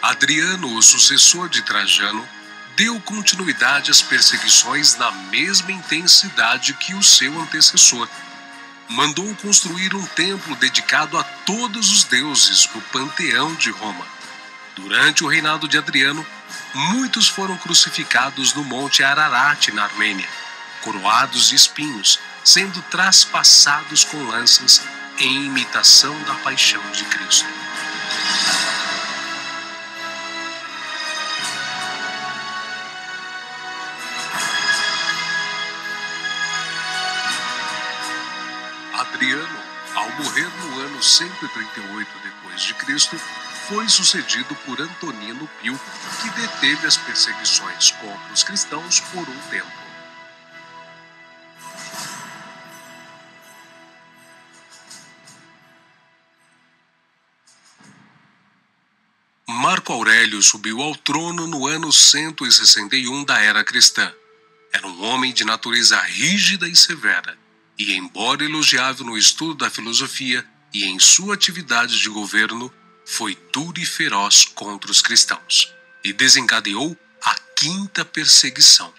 Adriano, o sucessor de Trajano, deu continuidade às perseguições na mesma intensidade que o seu antecessor. Mandou construir um templo dedicado a todos os deuses no panteão de Roma. Durante o reinado de Adriano, muitos foram crucificados no Monte Ararat, na Armênia, coroados de espinhos, sendo traspassados com lanças em imitação da paixão de Cristo. Adriano, ao morrer no ano 138 d.C., foi sucedido por Antonino Pio, que deteve as perseguições contra os cristãos por um tempo. Marco Aurélio subiu ao trono no ano 161 da era cristã. Era um homem de natureza rígida e severa, e, embora elogiável no estudo da filosofia e em sua atividade de governo, foi duro e feroz contra os cristãos, e desencadeou a quinta perseguição.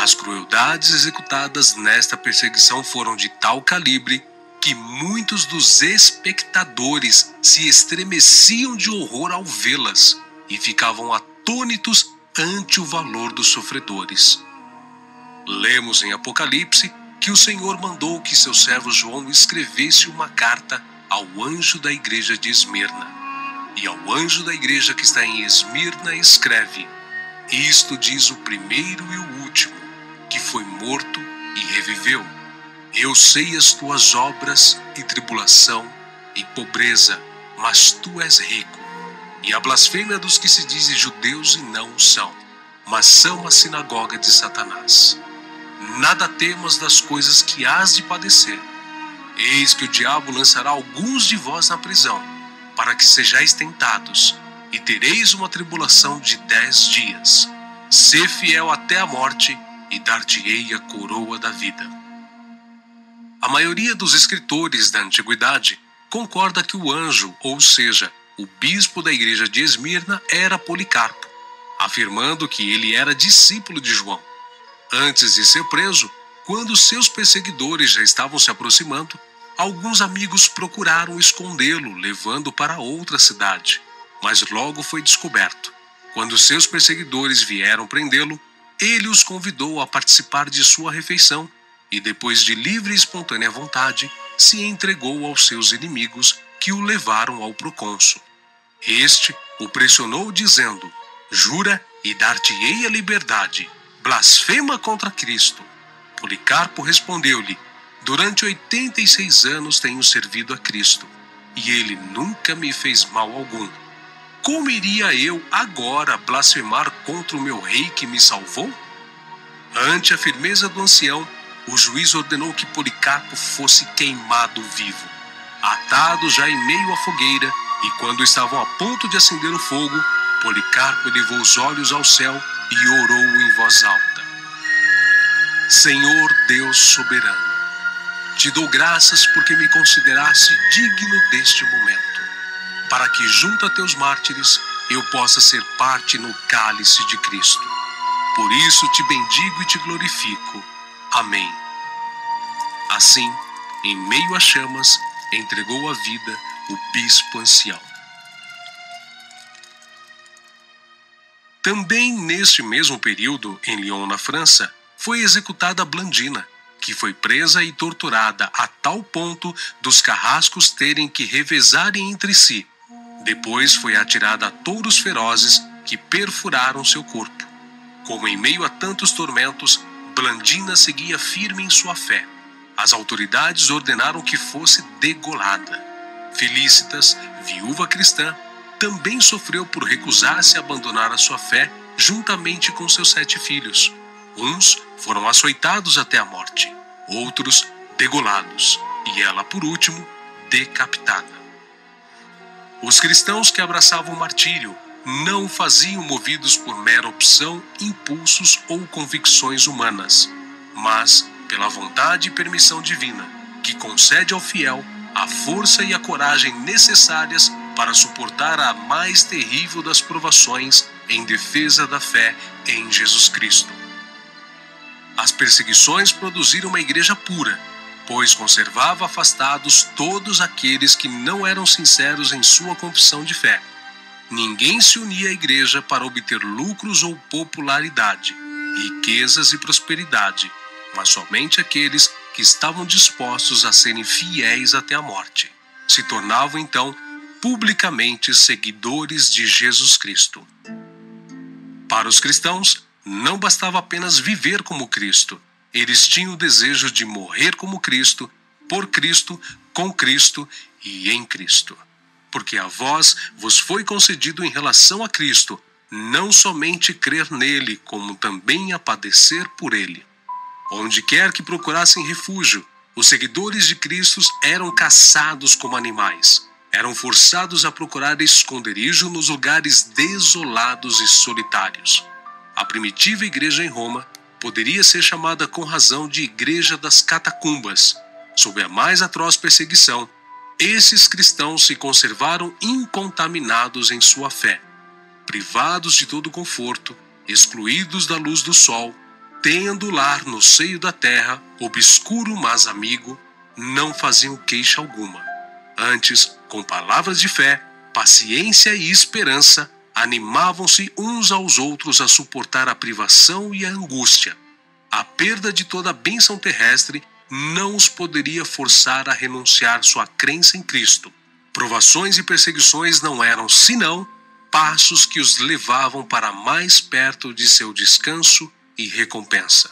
As crueldades executadas nesta perseguição foram de tal calibre que muitos dos espectadores se estremeciam de horror ao vê-las e ficavam atônitos ante o valor dos sofredores. Lemos em Apocalipse que o Senhor mandou que seu servo João escrevesse uma carta ao anjo da igreja de Esmirna. E ao anjo da igreja que está em Esmirna escreve: Isto diz o primeiro e o último, que foi morto e reviveu. Eu sei as tuas obras e tribulação e pobreza, mas tu és rico. E a blasfêmia dos que se dizem judeus e não o são, mas são a sinagoga de Satanás. Nada temas das coisas que hás de padecer. Eis que o diabo lançará alguns de vós na prisão, para que sejais tentados, e tereis uma tribulação de 10 dias. Sê fiel até a morte, e dar-te-ei a coroa da vida. A maioria dos escritores da antiguidade concorda que o anjo, ou seja, o bispo da igreja de Esmirna, era Policarpo, afirmando que ele era discípulo de João. Antes de ser preso, quando seus perseguidores já estavam se aproximando, alguns amigos procuraram escondê-lo, levando para outra cidade, mas logo foi descoberto. Quando seus perseguidores vieram prendê-lo, ele os convidou a participar de sua refeição e, depois de livre e espontânea vontade, se entregou aos seus inimigos, que o levaram ao procônsul. Este o pressionou dizendo: Jura e dar-te-ei a liberdade. Blasfema contra Cristo. Policarpo respondeu-lhe: Durante 86 anos tenho servido a Cristo, e ele nunca me fez mal algum. Como iria eu agora blasfemar contra o meu rei que me salvou? Ante a firmeza do ancião, o juiz ordenou que Policarpo fosse queimado vivo, atado já em meio à fogueira, e quando estavam a ponto de acender o fogo, Policarpo elevou os olhos ao céu e orou em voz alta: Senhor Deus soberano, te dou graças porque me consideraste digno deste momento, para que junto a teus mártires eu possa ser parte no cálice de Cristo. Por isso te bendigo e te glorifico. Amém. Assim, em meio às chamas, entregou a vida o bispo ancião. Também neste mesmo período, em Lyon, na França, foi executada Blandina, que foi presa e torturada a tal ponto dos carrascos terem que revezarem entre si. Depois foi atirada a touros ferozes que perfuraram seu corpo. Como em meio a tantos tormentos, Blandina seguia firme em sua fé. As autoridades ordenaram que fosse degolada. Felícitas, viúva cristã, também sofreu por recusar-se a abandonar a sua fé juntamente com seus 7 filhos. Uns foram açoitados até a morte, outros degolados, e ela, por último, decapitada. Os cristãos que abraçavam o martírio não o faziam movidos por mera opção, impulsos ou convicções humanas, mas pela vontade e permissão divina, que concede ao fiel a força e a coragem necessárias para suportar a mais terrível das provações em defesa da fé em Jesus Cristo. As perseguições produziram uma igreja pura, pois conservava afastados todos aqueles que não eram sinceros em sua confissão de fé. Ninguém se unia à igreja para obter lucros ou popularidade, riquezas e prosperidade, mas somente aqueles que estavam dispostos a serem fiéis até a morte. Se tornavam, então, publicamente seguidores de Jesus Cristo. Para os cristãos, não bastava apenas viver como Cristo. Eles tinham o desejo de morrer como Cristo, por Cristo, com Cristo e em Cristo. Porque a vós vos foi concedido em relação a Cristo, não somente crer nele, como também a padecer por ele. Onde quer que procurassem refúgio, os seguidores de Cristo eram caçados como animais. Eram forçados a procurar esconderijo nos lugares desolados e solitários. A primitiva igreja em Roma poderia ser chamada com razão de Igreja das Catacumbas. Sob a mais atroz perseguição, esses cristãos se conservaram incontaminados em sua fé. Privados de todo conforto, excluídos da luz do sol, tendo lar no seio da terra, obscuro mas amigo, não faziam queixa alguma. Antes, com palavras de fé, paciência e esperança, animavam-se uns aos outros a suportar a privação e a angústia. A perda de toda a bênção terrestre não os poderia forçar a renunciar sua crença em Cristo. Provações e perseguições não eram, senão, passos que os levavam para mais perto de seu descanso e recompensa.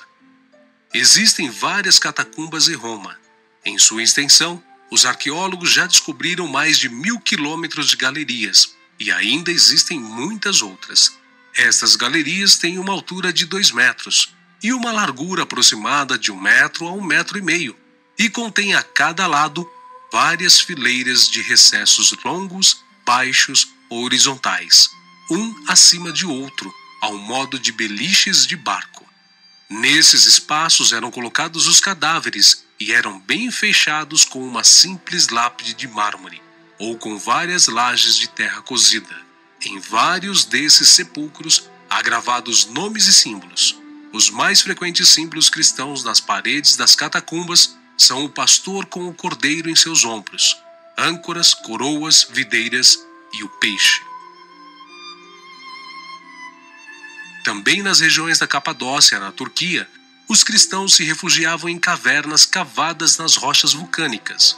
Existem várias catacumbas em Roma. Em sua extensão, os arqueólogos já descobriram mais de 1000 quilômetros de galerias, e ainda existem muitas outras. Estas galerias têm uma altura de 2 metros e uma largura aproximada de 1 metro a 1,5 metros, e contém a cada lado várias fileiras de recessos longos, baixos ou horizontais, um acima de outro, ao modo de beliches de barco. Nesses espaços eram colocados os cadáveres e eram bem fechados com uma simples lápide de mármore, ou com várias lajes de terra cozida. Em vários desses sepulcros há gravados nomes e símbolos. Os mais frequentes símbolos cristãos nas paredes das catacumbas são o pastor com o cordeiro em seus ombros, âncoras, coroas, videiras e o peixe. Também nas regiões da Capadócia, na Turquia, os cristãos se refugiavam em cavernas cavadas nas rochas vulcânicas.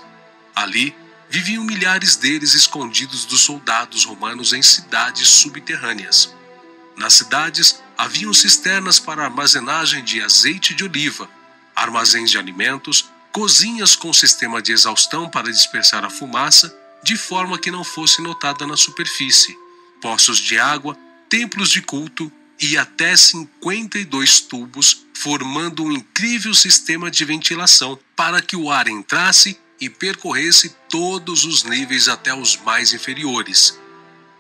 Ali, viviam milhares deles escondidos dos soldados romanos em cidades subterrâneas. Nas cidades, haviam cisternas para armazenagem de azeite de oliva, armazéns de alimentos, cozinhas com sistema de exaustão para dispersar a fumaça, de forma que não fosse notada na superfície, poços de água, templos de culto e até 52 tubos, formando um incrível sistema de ventilação para que o ar entrasse e percorresse todos os níveis até os mais inferiores.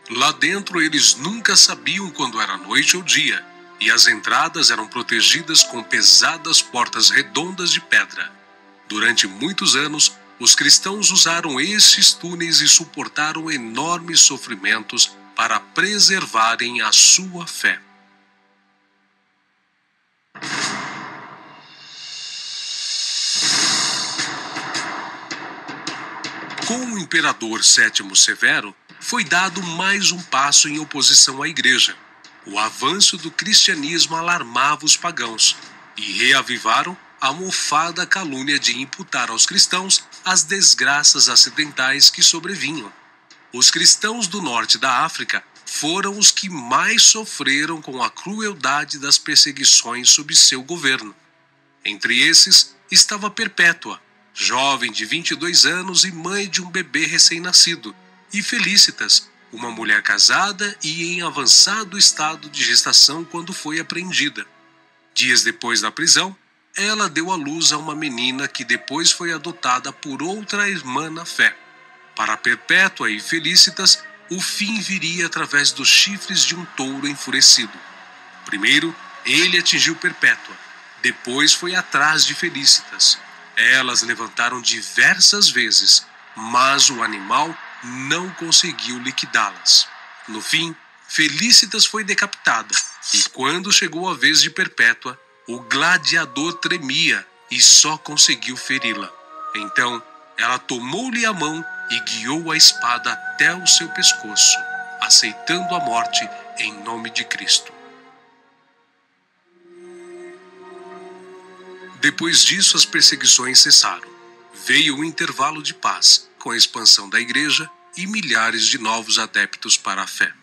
Lá dentro eles nunca sabiam quando era noite ou dia, e as entradas eram protegidas com pesadas portas redondas de pedra. Durante muitos anos, os cristãos usaram esses túneis e suportaram enormes sofrimentos para preservarem a sua fé. Com o imperador Sétimo Severo, foi dado mais um passo em oposição à igreja. O avanço do cristianismo alarmava os pagãos e reavivaram a mofada calúnia de imputar aos cristãos as desgraças acidentais que sobrevinham. Os cristãos do norte da África foram os que mais sofreram com a crueldade das perseguições sob seu governo. Entre esses estava Perpétua, jovem de 22 anos e mãe de um bebê recém-nascido, e Felícitas, uma mulher casada e em avançado estado de gestação quando foi apreendida. Dias depois da prisão, ela deu à luz a uma menina que depois foi adotada por outra irmã na fé. Para Perpétua e Felícitas, o fim viria através dos chifres de um touro enfurecido. Primeiro, ele atingiu Perpétua, depois foi atrás de Felícitas. Elas levantaram diversas vezes, mas o animal não conseguiu liquidá-las. No fim, Felícitas foi decapitada, e quando chegou a vez de Perpétua, o gladiador tremia e só conseguiu feri-la. Então, ela tomou-lhe a mão e guiou a espada até o seu pescoço, aceitando a morte em nome de Cristo. Depois disso, as perseguições cessaram. Veio um intervalo de paz, com a expansão da igreja e milhares de novos adeptos para a fé.